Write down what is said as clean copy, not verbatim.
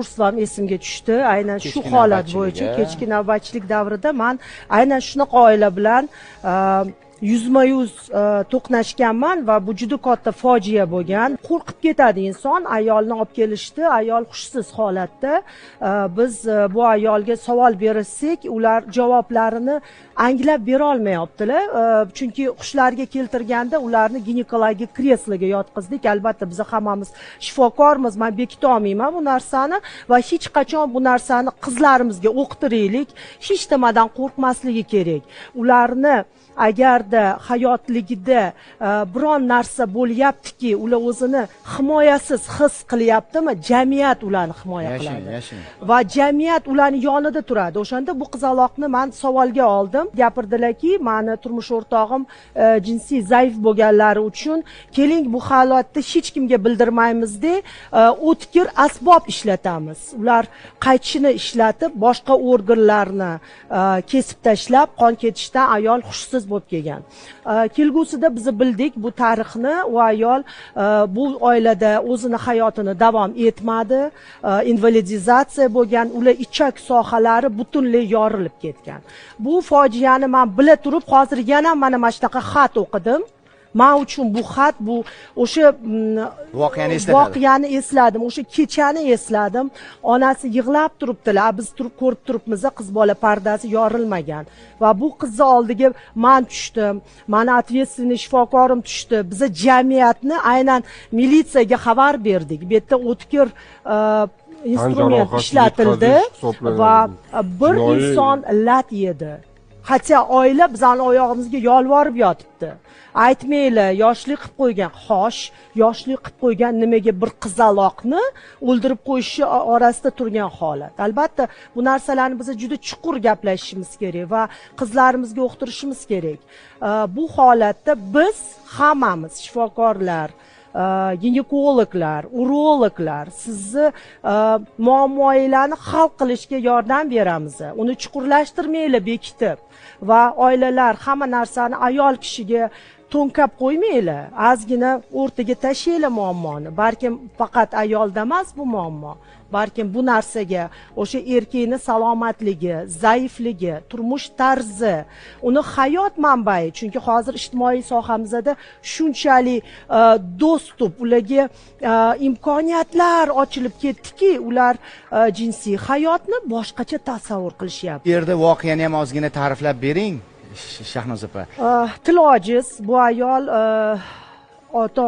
Ruslan esimga tushdi. Aynan shu holat bo'yicha kechki navbatchilik davrida men aynan shunaqa oila bilan yuzma-yuz to'qnashganman va bu juda katta fojia bo'lgan. Qo'rqib ketadi inson. Ayolni olib kelishdi, ayol hushsiz holatda. Biz bu ayolga savol bersak, ular javoblarini anglab bera olmayaptilar. Chunki hushlariga keltirganda ularni ginekologik kresloga yotqizdik. Albatta biz hammamiz shifokormiz, men bekita olmayman bu narsani va hech qachon bu narsani qizlarimizga o'qitiraylik. Hech nimadan qo'rqmasligi kerak. Ularni agarda hayotligida biron narsa bo'lyaptiki, ular o'zini himoyasiz his qilyaptimi, jamiyat ularni himoya qiladi. Va jamiyat ularning yonida turadi. O'shanda bu qizaloqni men savolga oldim. Gapirdilarki, meni turmush o'rtog'im jinsiy zaif bo'lganlari uchun keling bu holatni hech kimga bildirmaymiz-da, o'tkir asbob ishlatamiz. Ular qaychini ishlatib, boshqa organlarni kesib tashlab, qon ketishdan ayol hushsiz bo'lib kelgan. Kelgusida biz bildik bu tarixni, u ayol bu oilada o'zini hayotini davom etmadi, invalidizatsiya bo'lgan, ular ichak sohalari butunlay yorilib ketgan. Bu fojiani men bila turib, hozir yana mana shunaqa xat o'qidim. Men uchun bu xat, bu o'sha voqeani esladim, o'sha kechani esladim. Onasi yig'lab turibdilar, biz turib ko'rib turibmiz, qiz bola pardasi yorilmagan. Va bu qizni oldiga men tushdim, meni ответственный shifokorim tushdi. Biz jamiyatni aynan militsiyaga xabar berdik. Bu yerda o'tkir instrument ishlatildi va bir inson lat yedi. Hatto oila bizning oyog'imizga yolvorib yotibdi. Aytmaylar, yoshlik qilib qo'ygan. Xo'sh, yoshlik qilib qo'ygan nimaga bir qizaloqni o'ldirib qo'yishi orasida turgan holat. Albatta, bu narsalarni biz juda chuqur gaplashishimiz kerak va qizlarimizga o'qtirishimiz kerak. Bu holatda biz hammamiz shifokorlar, ginekologlar, urologlar sizni muammolarni hal qilishga yordam beramiz. Uni chuqurlashtirmaylar bekitib va oilalar hamma narsani ayol kishiga to'nkab qo'ymaylar. Ozgina o'rtaga tashlaylar muammoni. Balkim faqat ayolda emas bu muammo. Balkim bu narsaga o'sha erkakning salomatligi, zaifligi, turmush tarzi, uni hayot manbai, chunki hozir ijtimoiy sohamizda shunchalik dostуп, ularga imkoniyatlar ochilib ketdiki, ular jinsiy hayotni boshqacha tasavvur qilishyapti. Bu yerda voqeani ham ozgina ta'riflab bering, Shahnoz opa. Til ojiz, bu ayol ota